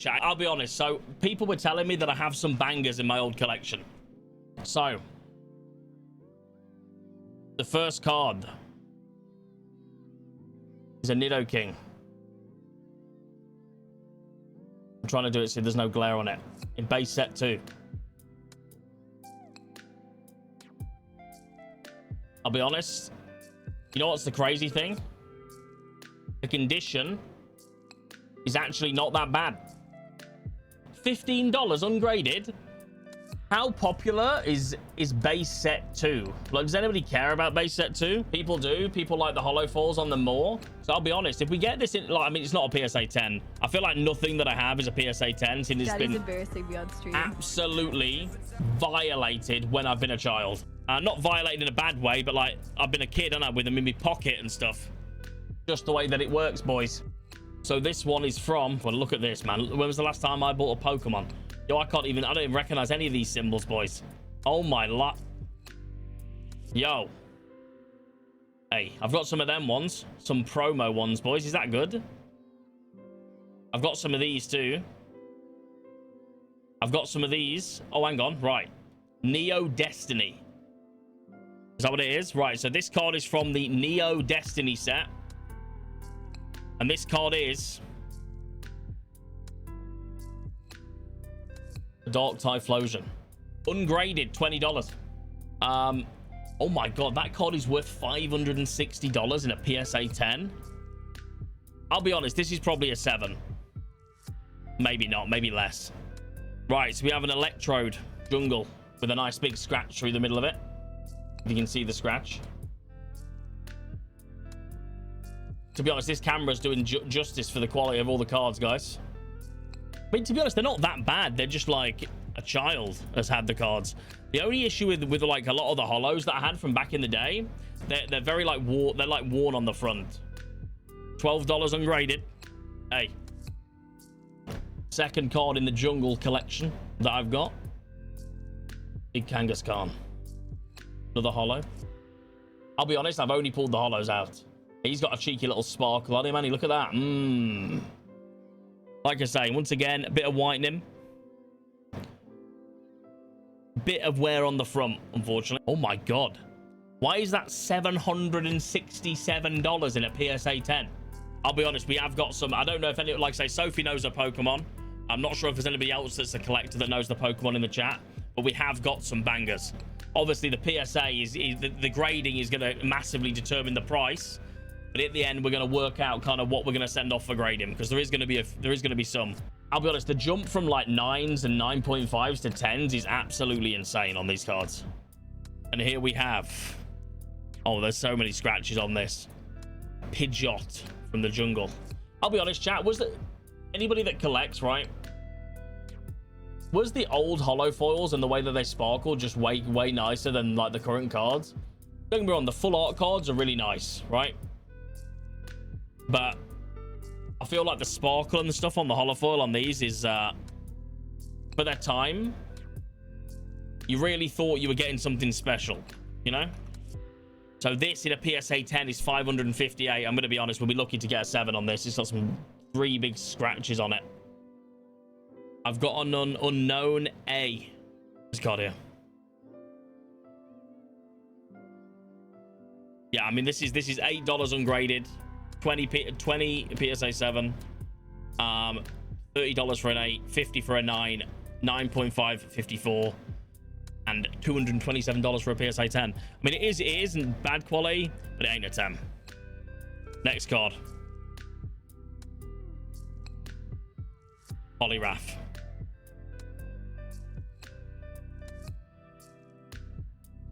Chat, I'll be honest. So people were telling me that I have some bangers in my old collection. So the first card is a Nidoking. I'm trying to do it so there's no glare on it. In base set 2. I'll be honest. You know what's the crazy thing? The condition is actually not that bad. $15 ungraded. How popular is base set 2? Like, does anybody care about base set 2? People do. People like the holo foils on them more. So I'll be honest, if we get this in, like, I mean, it's not a PSA 10. I feel like nothing that I have is a PSA 10 since it's been embarrassing me on stream. Absolutely violated when I've been a child. Not violated in a bad way, but like I've been a kid, and I with them in my pocket and stuff. Just the way that it works, boys. So this one is from, well, look at this, man. When was the last time I bought a Pokemon? Yo, I don't even recognize any of these symbols, boys. Oh my lot. Yo. Hey, I've got some of them ones. Some promo ones, boys. Is that good? I've got some of these too. I've got some of these. Oh, hang on. Right. Neo Destiny. Is that what it is? Right. So this card is from the Neo Destiny set. And this card is Dark Typhlosion. Ungraded, $20. Oh my god, that card is worth $560 in a PSA 10. I'll be honest, this is probably a 7. Maybe not, maybe less. Right, so we have an Electrode Jungle with a nice big scratch through the middle of it. If you can see the scratch. To be honest, this camera's doing justice for the quality of all the cards, guys. I mean, to be honest, they're not that bad. They're just like a child has had the cards. The only issue with like a lot of the holos that I had from back in the day, they're very like they're like worn on the front. $12 ungraded. Hey. Second card in the jungle collection that I've got. Big Kangaskhan. Another holo. I'll be honest, I've only pulled the holos out. He's got a cheeky little sparkle on him, man. Look at that. Like I say, once again, a bit of whitening. Bit of wear on the front, unfortunately. Oh my god. Why is that $767 in a PSA 10? I'll be honest, we have got some. I don't know if any, like I say, Sophie knows a Pokemon. I'm not sure if there's anybody else that's a collector that knows the Pokemon in the chat, but we have got some bangers. Obviously, the PSA is the grading is going to massively determine the price. But at the end, we're going to work out kind of what we're going to send off for grading, because there is going to be some. I'll be honest, the jump from like 9s and 9.5s to 10s is absolutely insane on these cards. And here we have, oh, there's so many scratches on this. Pidgeot from the jungle. I'll be honest, chat, was there anybody that collects, right? Was the old holo foils and the way that they sparkle just way nicer than like the current cards? Don't get me wrong, the full art cards are really nice, right? But I feel like the sparkle and the stuff on the holofoil on these is for their time, you really thought you were getting something special, you know? So this in a PSA 10 is 558. I'm gonna be honest, we'll be lucky to get a 7 on this. It's got some 3 big scratches on it. I've got an unknown A. This card here. Yeah, I mean this is $8 ungraded. 20 PSA 7, $30 for an 8, 50 for a 9, 9.5 54, and $227 for a PSA 10. I mean, it isn't bad quality, but it ain't a 10. Next card. Poliwrath.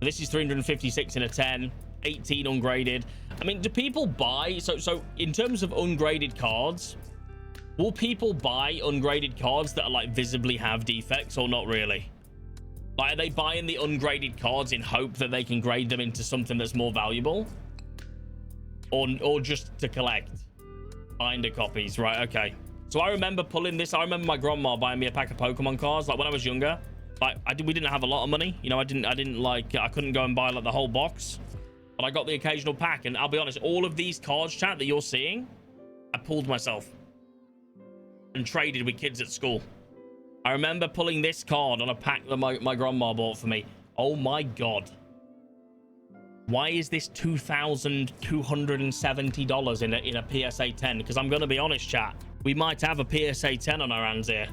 This is 356 in a 10, 18 ungraded. I mean, do people buy, so in terms of ungraded cards, will people buy ungraded cards that are like visibly have defects, or not really? Like, are they buying the ungraded cards in hope that they can grade them into something that's more valuable, or just to collect binder copies? Right, okay. So I remember pulling this. I remember my grandma buying me a pack of Pokemon cards like when I was younger. Like we didn't have a lot of money, you know. I didn't like, I couldn't go and buy like the whole box. But I got the occasional pack, and I'll be honest, all of these cards, chat, that you're seeing, I pulled myself. and traded with kids at school. I remember pulling this card on a pack that my grandma bought for me. Oh my god. Why is this $2,270 in a PSA 10? Because I'm going to be honest, chat. We might have a PSA 10 on our hands here.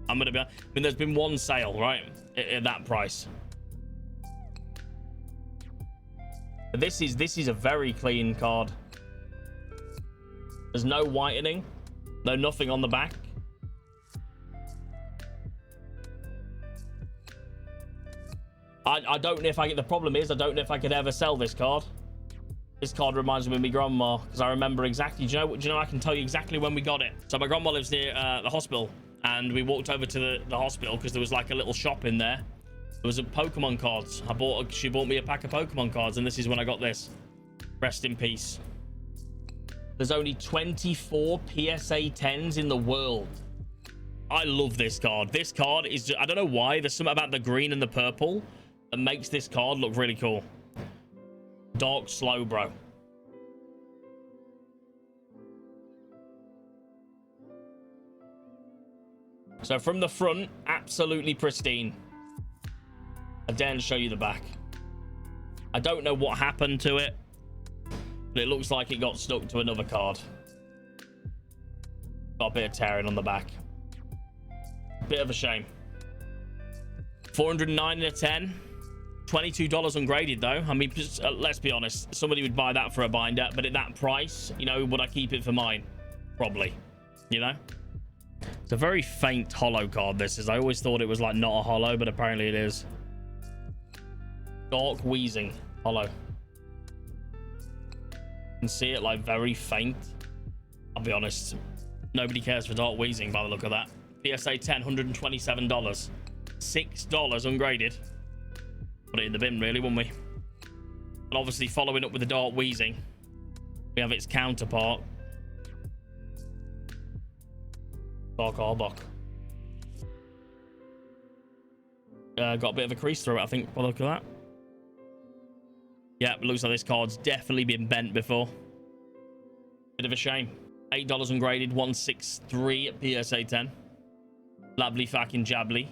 I mean, there's been one sale, right? At that price. But this is a very clean card. There's no whitening. No nothing on the back. I don't know if I get... The problem is, I don't know if I could ever sell this card. This card reminds me of my grandma, because I remember exactly... Do you know, I can tell you exactly when we got it. So my grandma lives near the hospital, and we walked over to the hospital because there was like a little shop in there. There was a Pokemon cards. She bought me a pack of Pokemon cards, and this is when I got this. Rest in peace. There's only 24 PSA 10s in the world. I love this card. This card is... I don't know why. There's something about the green and the purple that makes this card look really cool. Dark Slowbro. So from the front, absolutely pristine. I daren't show you the back. I don't know what happened to it, but it looks like it got stuck to another card. Got a bit of tearing on the back. Bit of a shame. 409 in a 10. $22 ungraded though. I mean, just, let's be honest, somebody would buy that for a binder, but at that price, you know, would I keep it for mine? Probably, you know. It's a very faint holo card, this is. I always thought it was like not a holo, but apparently it is. Dark Wheezing holo. You can see it like very faint. I'll be honest, nobody cares for Dark Wheezing by the look of that. PSA 10, $127. $6 ungraded. Put it in the bin, really, wouldn't we? And obviously, following up with the Dark Wheezing, we have its counterpart, Dark Arbok. Got a bit of a crease through it, I think, by the look of that. Yeah, it looks like this card's definitely been bent before. Bit of a shame. $8 ungraded, 163 at PSA 10. Lovely fucking jabbly.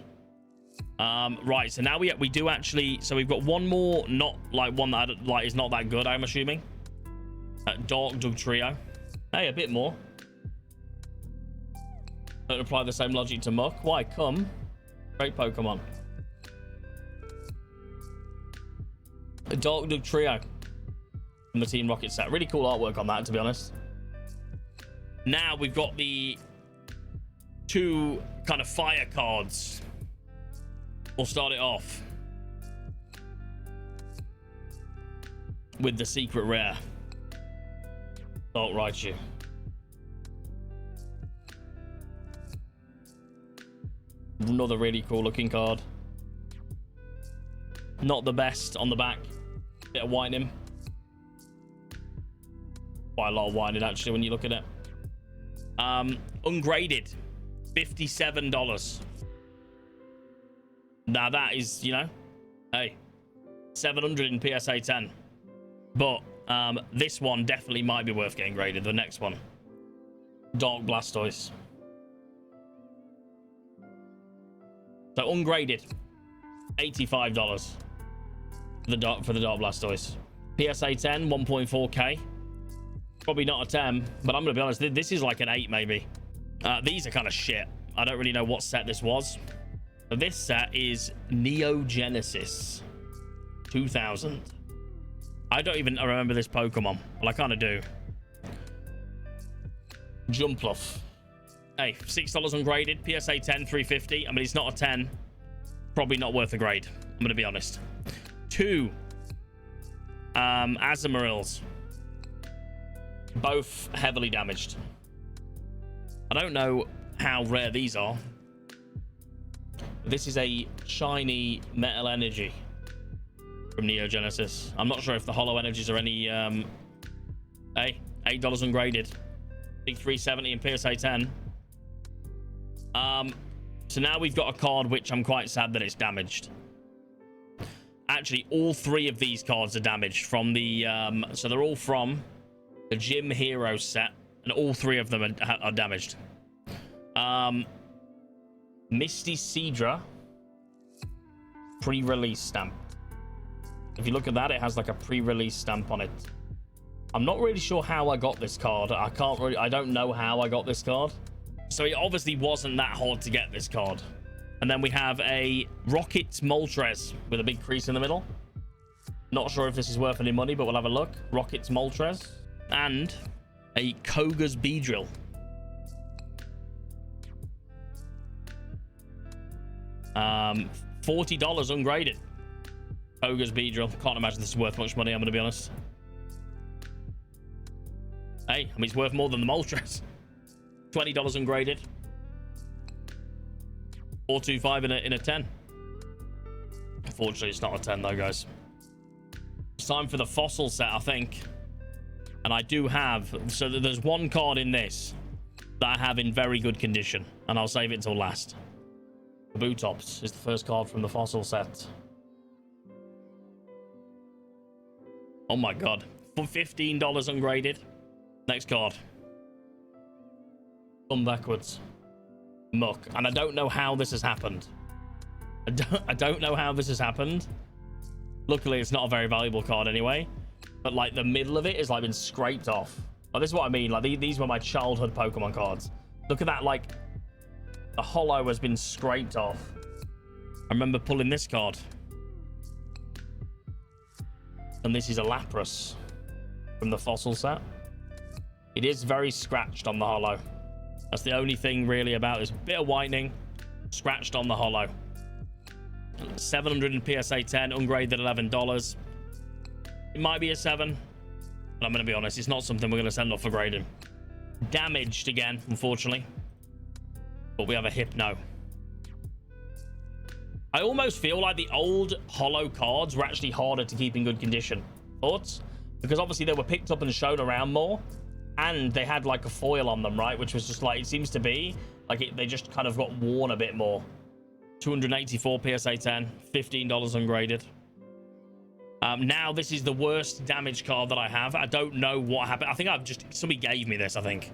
Right, so now we do actually... So we've got one more, not like one that like is not that good, I'm assuming. Dark Dugtrio. Hey, a bit more. Don't apply the same logic to Muck. Why? Come. Great Pokemon. A Dark Dugtrio from the Team Rocket set. Really cool artwork on that, to be honest. Now we've got the two kind of fire cards. We'll start it off with the secret rare. Dark Raichu. Another really cool looking card. Not the best on the back. Bit of whining. Quite a lot of whining actually when you look at it. Ungraded. $57. Now that is, you know, hey, 700 in PSA 10. But this one definitely might be worth getting graded. The next one, Dark Blastoise. So ungraded, $85 for the Dark Blastoise. PSA 10, 1.4K. Probably not a 10, but I'm gonna be honest. This is like an 8 maybe. These are kind of shit. I don't really know what set this was. But this set is Neo Genesis 2000. I don't even remember this Pokemon. Well, I kind of do. Jumpluff. Hey, $6 ungraded. PSA 10, 350. I mean, it's not a 10. Probably not worth a grade. I'm going to be honest. 2 Azamarils. Both heavily damaged. I don't know how rare these are. This is a shiny Metal Energy from Neo Genesis. I'm not sure if the Holo Energies are any... Hey, $8 ungraded. Big 370 in PSA 10. So now we've got a card which I'm quite sad that it's damaged. Actually, all 3 of these cards are damaged from the... so they're all from the Gym Heroes set, and all 3 of them are damaged. Misty Cedra pre-release stamp. If you look at that, it has like a pre-release stamp on it. I'm not really sure how I got this card. I don't know how I got this card. So it obviously wasn't that hard to get this card. And then we have a Rocket Moltres with a big crease in the middle. Not sure if this is worth any money, but we'll have a look. Rocket Moltres. And a Koga's Beedrill. $40 ungraded. Koga's Beedrill. Can't imagine this is worth much money, I'm going to be honest. Hey, I mean, it's worth more than the Moltres. $20 ungraded. 425 in a 10. Unfortunately, it's not a 10 though, guys. It's time for the fossil set, I think. And I do have... So there's one card in this that I have in very good condition. And I'll save it till last. The Bootops is the first card from the fossil set. Oh my god. For $15 ungraded. Next card. Come backwards. Muck. And I don't know how this has happened. I don't know how this has happened. Luckily, it's not a very valuable card anyway. But like the middle of it is like been scraped off. Like, this is what I mean. Like these were my childhood Pokemon cards. Look at that. Like the holo has been scraped off. I remember pulling this card. And this is a Lapras from the fossil set. It is very scratched on the holo. That's the only thing really about this. Bit of whitening, scratched on the holo. 700 in PSA 10, ungraded $11. It might be a 7, but I'm going to be honest, it's not something we're going to send off for grading. Damaged again, unfortunately. But we have a Hypno. I almost feel like the old holo cards were actually harder to keep in good condition. Thoughts? Because obviously they were picked up and shown around more. And they had like a foil on them, right? Which was just like, it seems to be like they just kind of got worn a bit more. 284 PSA 10, $15 ungraded. Now this is the worst damage card that I have. I don't know what happened. I think somebody gave me this, I think.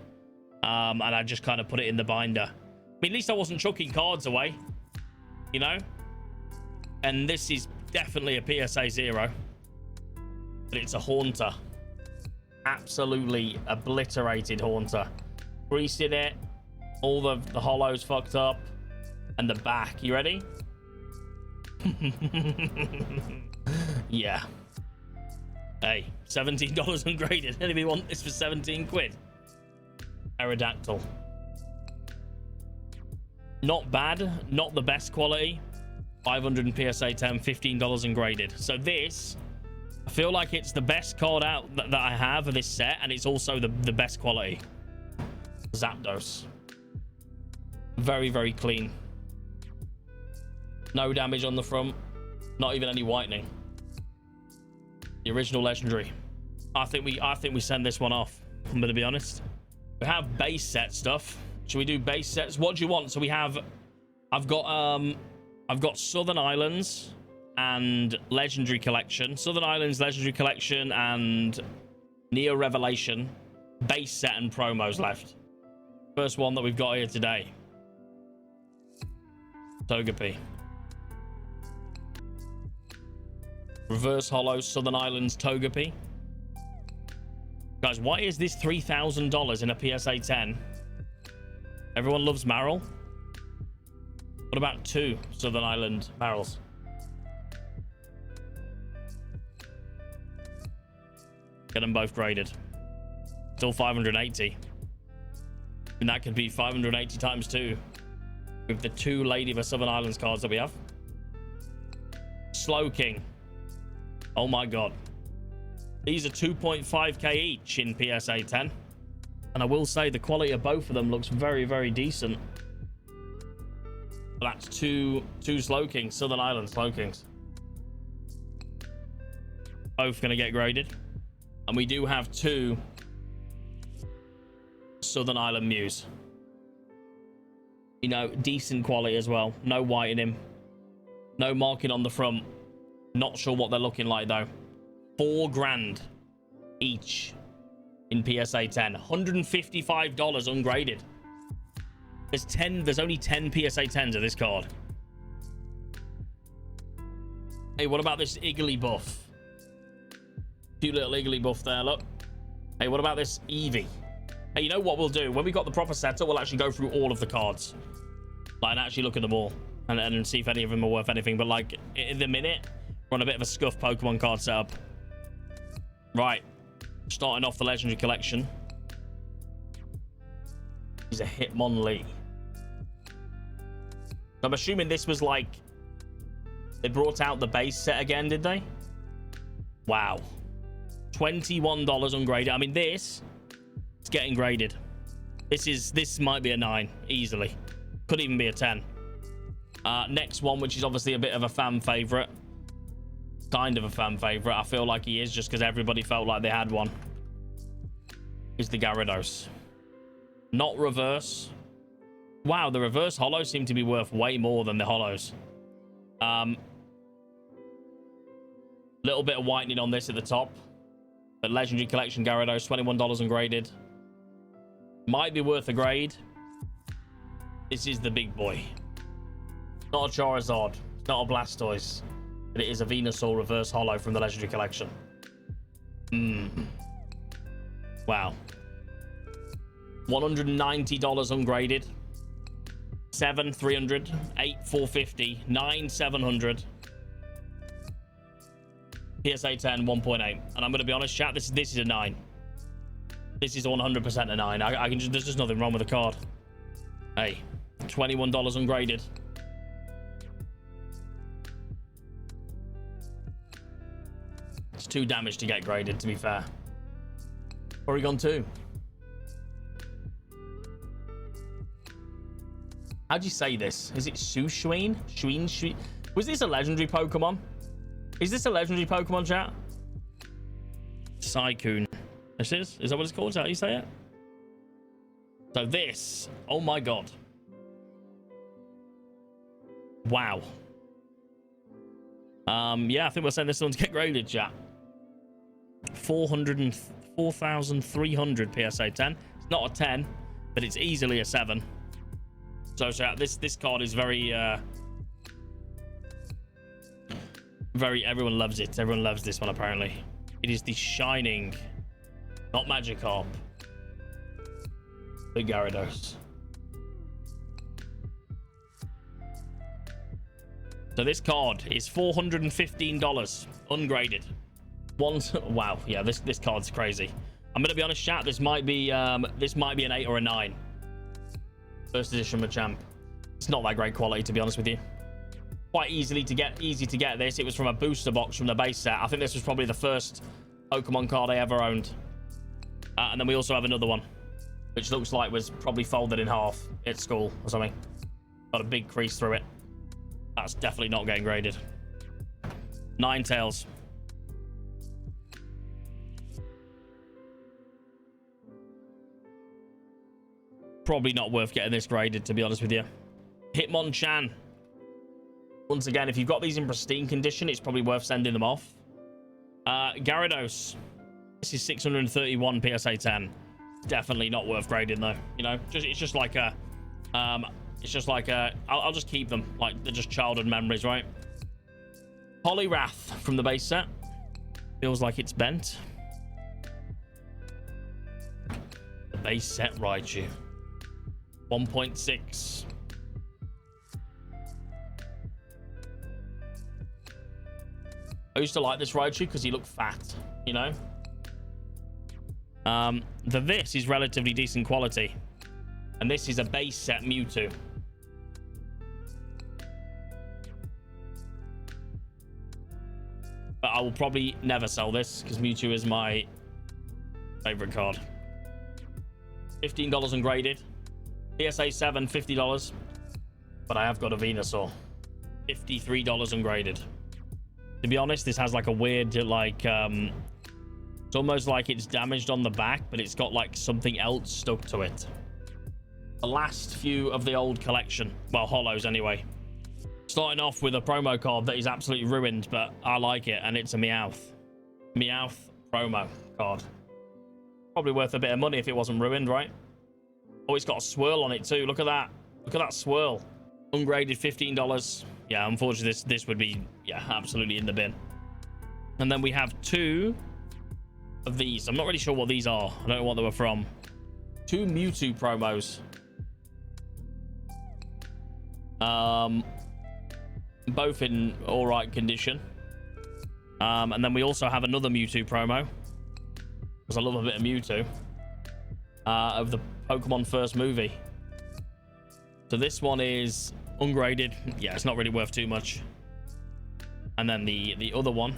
And I just kind of put it in the binder. I mean, at least I wasn't chucking cards away, you know? And this is definitely a PSA 0. But it's a Haunter. Absolutely obliterated Haunter. Crease in it. All the holos fucked up. And the back. You ready? Yeah. Hey, $17 ungraded. Anybody want this for 17 quid? Aerodactyl. Not bad. Not the best quality. 500 in PSA 10. $15 ungraded. So this... I feel like it's the best card out that I have of this set, and it's also the best quality. Zapdos. Very, very clean. No damage on the front. Not even any whitening. The original legendary. I think we send this one off. I'm gonna be honest. We have base set stuff. Should we do base sets? What do you want? So we have... I've got Southern Islands and Legendary Collection. Southern Islands Legendary Collection and Neo Revelation base set and promos left. First one that we've got here today. Togepi. Reverse Holo Southern Islands Togepi. Guys, why is this $3,000 in a PSA 10? Everyone loves Marill. What about 2 Southern Island Marills? Get them both graded. Still 580. And that could be 580 times 2 with the 2 Lady of the Southern Islands cards that we have. Slowking. Oh my god. These are 2.5k each in PSA 10. And I will say the quality of both of them looks very, very decent. But that's two Slowkings, Southern Island Slowkings. Both going to get graded. And we do have 2 Southern Island Mews. You know, decent quality as well. No white in him. No marking on the front. Not sure what they're looking like though. $4 grand each in PSA 10. $155 ungraded. There's only 10 PSA 10s of this card. Hey, what about this Iggly buff? Cute little Iggly buff there, look. Hey, what about this Eevee? Hey, you know what we'll do? When we got the proper setup, we'll actually go through all of the cards. Like, and actually look at them all. And see if any of them are worth anything. But, like, in the minute, we're on a bit of a scuff Pokemon card setup. Right. Starting off the Legendary Collection. He's a Hitmonlee. I'm assuming this was, like... They brought out the base set again, did they? Wow. $21 ungraded. I mean, this is getting graded. This might be a 9 easily. Could even be a 10. Next one, which is obviously a bit of a fan favorite. Kind of a fan favorite. I feel like he is just because everybody felt like they had one. Is the Gyarados. Not reverse. Wow, the reverse holos seem to be worth way more than the holos. Little bit of whitening on this at the top. But Legendary Collection Gyarados, $21 ungraded. Might be worth a grade. This is the big boy. Not a Charizard. It's not a Blastoise. But it is a Venusaur reverse holo from the Legendary Collection. Wow. $190 ungraded. 7 300, 8 450, 9 700. PSA 10 1.8. And I'm going to be honest, chat, this is a 9. This is 100% a 9. I can just, there's just nothing wrong with the card. Hey, $21 ungraded. It's too damaged to get graded, to be fair. Oregon 2. How'd you say this? Is it Sushuin? Shuin? Was this a legendary Pokemon? Is this a legendary Pokemon, chat? Psycoon. This is? Is that what it's called? Is that how you say it? So this. Oh my god. Wow. Yeah, I think we're saying this one's get graded, chat. 4,300 PSA 10. It's not a 10, but it's easily a 7. So this card is very everyone loves it. Everyone loves this one apparently. It is the Shining, not Magikarp, the Gyarados. So this card is $415 ungraded. Wow, yeah, this card's crazy. I'm gonna be honest, chat. This might be an 8 or a 9. First edition Machamp. It's not that great quality, to be honest with you. Quite easy to get this. It was from a booster box from the base set. I think this was probably the first Pokemon card I ever owned. And then we also have another one, which looks like was probably folded in half at school or something. Got a big crease through it. That's definitely not getting graded. Ninetales. Probably not worth getting this graded, to be honest with you. Hitmonchan. Once again, if you've got these in pristine condition, it's probably worth sending them off. Gyarados. This is 631 PSA 10. Definitely not worth grading though. You know, it's just like a I'll just keep them. Like, they're just childhood memories, right? Poliwrath from the base set. Feels like it's bent. The base set Raichu. 1.6. I used to like this Raichu because he looked fat, you know. This is relatively decent quality, and this is a base set Mewtwo. But I will probably never sell this because Mewtwo is my favorite card. $15 ungraded. PSA 7, $50. But I have got a Venusaur. $53 ungraded. To be honest, this has like a weird, like, it's almost like it's damaged on the back, but it's got like something else stuck to it. The last few of the old collection. Well, holos anyway. Starting off with a promo card that is absolutely ruined, but I like it, and it's a Meowth. Meowth promo card. Probably worth a bit of money if it wasn't ruined, right? Oh, it's got a swirl on it too. Look at that. Look at that swirl. Ungraded $15. Yeah, unfortunately, this would be, yeah, absolutely in the bin. And then we have 2 of these. I'm not really sure what these are. I don't know what they were from. 2 Mewtwo promos. Both in all right condition. And then we also have another Mewtwo promo, because I love a bit of Mewtwo, of the Pokemon first movie. So this one is ungraded. Yeah, it's not really worth too much. And then the other one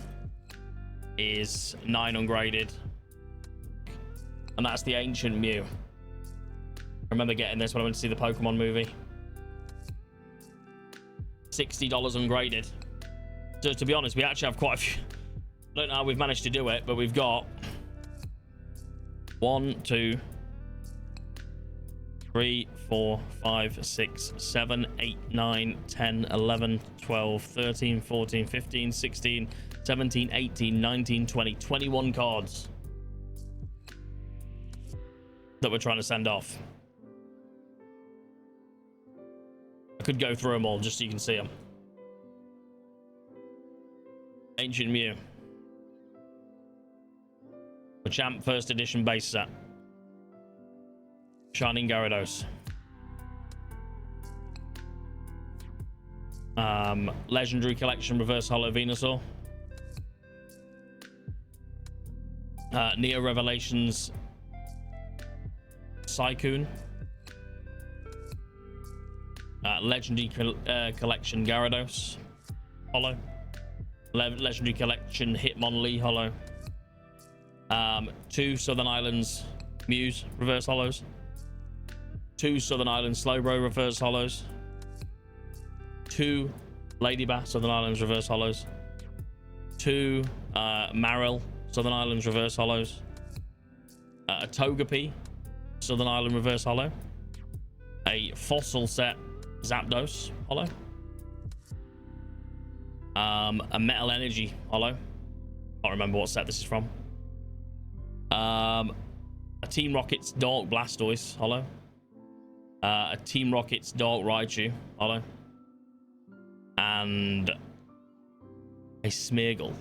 is 9 ungraded, and that's the Ancient Mew. I remember getting this when I went to see the Pokemon movie. $60 ungraded. So to be honest, we actually have quite a few. I don't know how we've managed to do it, but we've got 1, 2, 3, 4, 5, 6, 7, 8, 9, 10, 11, 12, 13, 14, 15, 16, 17, 18, 19, 20, 21 cards that we're trying to send off. I could go through them all just so you can see them. Ancient Mew. Machamp first edition base set. Shining Gyarados. Legendary Collection Reverse Holo Venusaur. Neo Revelations Psychoon. Legendary Collection Gyarados Holo. Legendary Collection Hitmonlee Holo. 2 Southern Islands Muse Reverse Holos. 2 Southern Islands Slowbro Reverse Holos. 2 Ladybath Southern Islands Reverse Holos. 2 Marill Southern Islands Reverse Holos. A Togepi Southern Island Reverse Holo. A Fossil Set Zapdos Holo. A Metal Energy Holo. Can't remember what set this is from. A Team Rocket's Dark Blastoise Holo. A Team Rocket's Dark Raichu Holo. And a Smeargle